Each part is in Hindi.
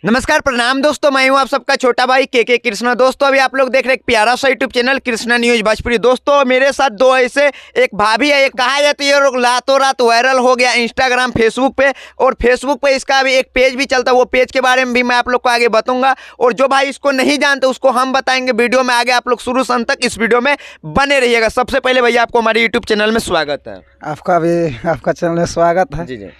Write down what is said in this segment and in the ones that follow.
नमस्कार प्रणाम दोस्तों, मैं हूं आप सबका छोटा भाई के कृष्णा। दोस्तों अभी आप लोग देख रहे हैं एक प्यारा सा YouTube channel Krishna news Bhojpuri. दोस्तों मेरे साथ दो ऐसे एक भाभी है, एक कहा जाता है ये लोग रातों रात वायरल हो गया इंस्टाग्राम फेसबुक पे, और फेसबुक पे इसका अभी एक पेज भी चलता है। वो पेज के बारे में भी मैं आप लोग को आगे बताऊंगा, और जो भाई इसको नहीं जानते उसको हम बताएंगे वीडियो में आगे। आप लोग शुरू से अंत तक इस वीडियो में बने रहिएगा। सबसे पहले भैया आपको हमारे यूट्यूब चैनल में स्वागत है। आपका भी आपका चैनल में स्वागत है। जी जी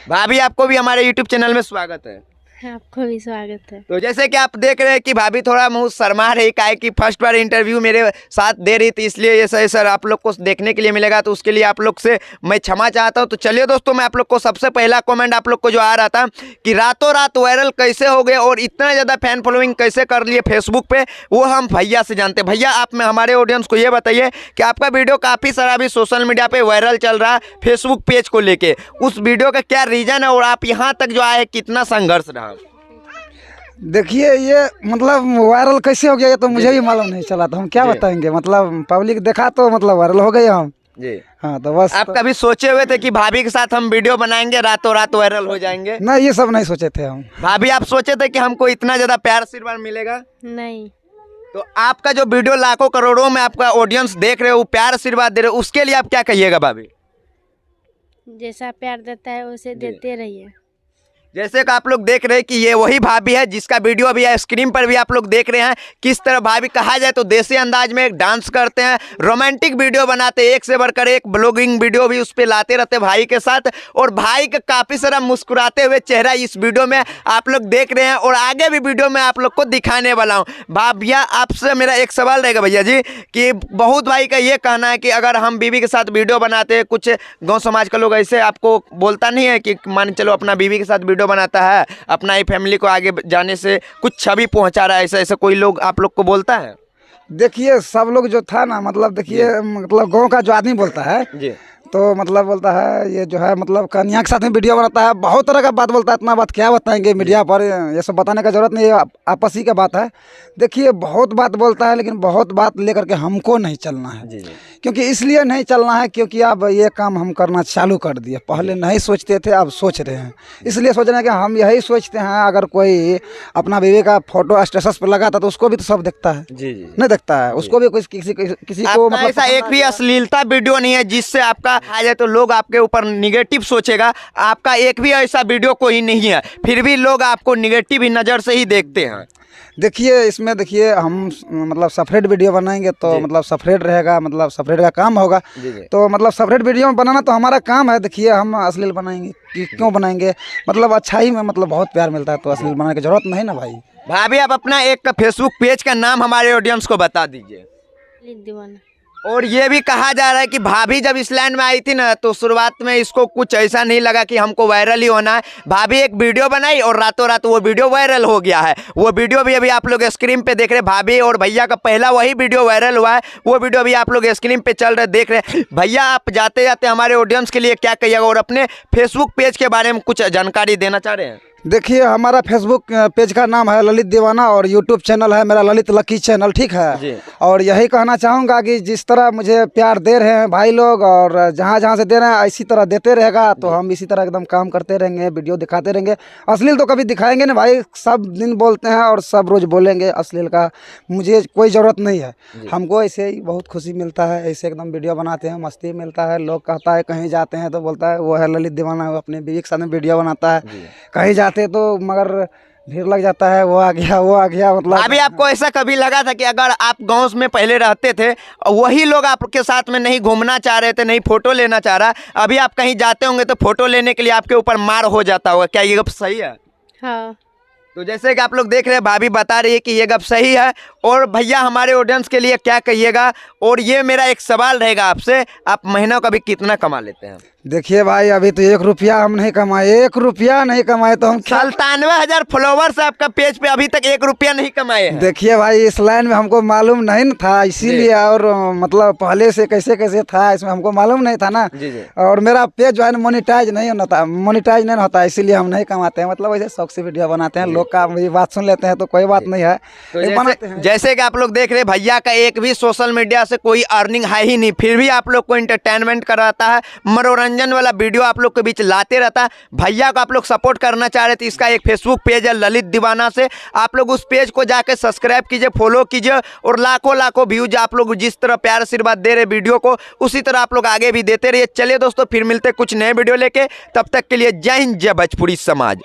भाभी, आपको भी हमारे यूट्यूब चैनल में स्वागत है। आपको भी स्वागत है। तो जैसे कि आप देख रहे हैं कि भाभी थोड़ा मुंह शर्मा रही, काहे कि फर्स्ट बार इंटरव्यू मेरे साथ दे रही थी, इसलिए ये सही सर आप लोग को देखने के लिए मिलेगा, तो उसके लिए आप लोग से मैं क्षमा चाहता हूं। तो चलिए दोस्तों, मैं आप लोग को सबसे पहला कमेंट आप लोग को जो आ रहा था कि रातों रात वायरल कैसे हो गए और इतना ज़्यादा फैन फॉलोइंग कैसे कर लिए फेसबुक पे, वो हम भैया से जानते हैं। भैया आप में हमारे ऑडियंस को ये बताइए कि आपका वीडियो काफ़ी सारा अभी सोशल मीडिया पे वायरल चल रहा है फेसबुक पेज को लेके, उस वीडियो का क्या रीज़न है और आप यहाँ तक जो आए कितना संघर्ष रहा? देखिए ये मतलब वायरल कैसे हो गया ये तो मुझे भी मालूम नहीं चला, तो हम क्या बताएंगे। मतलब पब्लिक देखा तो मतलब वायरल हो गए हम जी। हाँ, तो बस। आप कभी सोचे हुए थे कि भाभी के साथ हम वीडियो बनाएंगे रातों रात वायरल हो जाएंगे? नहीं, ये सब नहीं सोचे थे हम। भाभी आप सोचे थे कि हमको इतना ज्यादा प्यार आशीर्वाद मिलेगा? नहीं। तो आपका जो वीडियो लाखों करोड़ों में आपका ऑडियंस देख रहे हो, वो प्यार आशीर्वाद दे रहे हो, उसके लिए आप क्या कहिएगा भाभी? जैसा प्यार देता है उसे देते रहिए। जैसे कि आप लोग देख रहे हैं कि ये वही भाभी है जिसका वीडियो अभी स्क्रीन पर भी आप लोग देख रहे हैं। किस तरह भाभी कहा जाए तो देसी अंदाज में एक डांस करते हैं, रोमांटिक वीडियो बनाते हैं, एक से बढ़कर एक ब्लॉगिंग वीडियो भी उस पर लाते रहते हैं भाई के साथ, और भाई का काफ़ी सारा मुस्कुराते हुए चेहरा इस वीडियो में आप लोग देख रहे हैं, और आगे भी वीडियो में आप लोग को दिखाने वाला हूँ। भैया आपसे मेरा एक सवाल रहेगा भैया जी कि बहुत भाई का ये कहना है कि अगर हम बीवी के साथ वीडियो बनाते हैं, कुछ गाँव समाज का लोग ऐसे आपको बोलता नहीं है कि मान चलो अपना बीवी के साथ वीडियो बनाता है, अपना ही फैमिली को आगे जाने से कुछ छवि पहुंचा रहा है, ऐसा ऐसा कोई लोग आप लोग को बोलता है? देखिए सब लोग जो था ना, मतलब देखिए मतलब गांव का जो आदमी बोलता है जी। तो मतलब बोलता है ये जो है मतलब कन्या के साथ में वीडियो बनाता है, बहुत तरह का बात बोलता है। इतना बात क्या बताएंगे मीडिया पर, ये सब बताने का जरूरत नहीं है, आपस ही का बात है। देखिए बहुत बात बोलता है, लेकिन बहुत बात लेकर के हमको नहीं चलना है। जी जी। क्योंकि इसलिए नहीं चलना है क्योंकि अब ये काम हम करना चालू कर दिए। पहले नहीं सोचते थे, अब सोच रहे हैं। इसलिए सोच रहे हैं कि हम यही सोचते हैं, अगर कोई अपना बीवी का फोटो स्टेटस पर लगाता तो उसको भी तो सब देखता है। जी जी। नहीं देखता है, उसको भी कुछ किसी को मतलब ऐसा एक भी अश्लीलता वीडियो नहीं है जिससे आपका आ जाए तो लोग आपके ऊपर निगेटिव सोचेगा? आपका एक भी ऐसा वीडियो कोई नहीं है, फिर भी लोग आपको निगेटिव नज़र से ही देखते हैं। देखिए इसमें देखिए हम मतलब सेपरेट वीडियो बनाएंगे तो मतलब सेपरेट रहेगा, मतलब सेपरेट का काम होगा। तो मतलब सेपरेट वीडियो बनाना तो हमारा काम है। देखिए हम अश्लील बनाएंगे कि क्यों बनाएंगे, मतलब अच्छाई में मतलब बहुत प्यार मिलता है, तो अश्लील बनाने की जरूरत नहीं ना भाई। भाभी आप अपना एक फेसबुक पेज का नाम हमारे ऑडियंस को बता दीजिए। दीवाना। और ये भी कहा जा रहा है कि भाभी जब इस लैंड में आई थी ना, तो शुरुआत में इसको कुछ ऐसा नहीं लगा कि हमको वायरल ही होना है। भाभी एक वीडियो बनाई और रातों रात वो वीडियो वायरल हो गया है। वो वीडियो भी अभी आप लोग स्क्रीन पे देख रहे हैं। भाभी और भैया का पहला वही वीडियो वायरल हुआ है, वो वीडियो भी आप लोग स्क्रीन पे चल रहे देख रहे हैं। भैया आप जाते जाते हमारे ऑडियंस के लिए क्या कहिएगा और अपने फेसबुक पेज के बारे में कुछ जानकारी देना चाह रहे हैं? देखिए हमारा फेसबुक पेज का नाम है ललित दीवाना और यूट्यूब चैनल है मेरा ललित लकी चैनल, ठीक है। और यही कहना चाहूँगा कि जिस तरह मुझे प्यार दे रहे हैं भाई लोग, और जहाँ जहाँ से दे रहे हैं इसी तरह देते रहेगा, तो हम इसी तरह एकदम काम करते रहेंगे, वीडियो दिखाते रहेंगे। अश्लील तो कभी दिखाएंगे नहीं भाई, सब दिन बोलते हैं और सब रोज़ बोलेंगे। अश्लील का मुझे कोई ज़रूरत नहीं है। हमको ऐसे ही बहुत खुशी मिलता है, ऐसे एकदम वीडियो बनाते हैं, मस्ती मिलता है। लोग कहता है कहीं जाते हैं तो बोलता है वो है ललित दीवाना, वो अपने बीवी के साथ में वीडियो बनाता है। कहीं जाते तो मगर भीड़ लग जाता है, वो आ गया वो आ गया। मतलब अभी आपको ऐसा कभी लगा था कि अगर आप गांव में पहले रहते थे, वही लोग आपके साथ में नहीं घूमना चाह रहे थे, नहीं फोटो लेना चाह रहा, अभी आप कहीं जाते होंगे तो फोटो लेने के लिए आपके ऊपर मार हो जाता होगा, क्या ये गप सही है? हाँ। तो जैसे कि आप लोग देख रहे हैं भाभी बता रही है कि ये गप सही है। और भैया हमारे ऑडियंस के लिए क्या कहिएगा? और ये मेरा एक सवाल रहेगा आपसे, आप महीना का भी कितना कमा लेते हैं? देखिए भाई अभी तो 1 रुपया हम नहीं कमाए, 1 रुपया नहीं कमाए तो हम 97,000 फॉलोवर्स आपका पेज पे, अभी तक 1 रुपया नहीं कमाए हैं। देखिए भाई इस लाइन में हमको मालूम नहीं न था, इसीलिए। और मतलब पहले से कैसे कैसे था इसमें हमको मालूम नहीं था ना। और मेरा पेज जो है ना मोनिटाइज नहीं होता, इसीलिए हम नहीं कमाते हैं। मतलब वैसे शौक से वीडियो बनाते हैं, लोग का भी बात सुन लेते हैं तो कोई बात नहीं है, तो जैसे कि आप लोग देख रहे हैं भैया का एक भी सोशल मीडिया से कोई अर्निंग है ही नहीं, फिर भी आप लोग को एंटरटेनमेंट कराता है, मनोरंजन वाला वीडियो आप लोग के बीच लाते रहता है। भैया को आप लोग सपोर्ट करना चाह रहे थे, इसका एक फेसबुक पेज है ललित दीवाना से, आप लोग उस पेज को जाकर सब्सक्राइब कीजिए, फॉलो कीजिए और लाखों लाखों व्यूज आप लोग जिस तरह प्यार आशीर्वाद दे रहे वीडियो को उसी तरह आप लोग आगे भी देते रहिए। चलिए दोस्तों फिर मिलते कुछ नए वीडियो लेके, तब तक के लिए जय हिंद जय भोजपुरी समाज।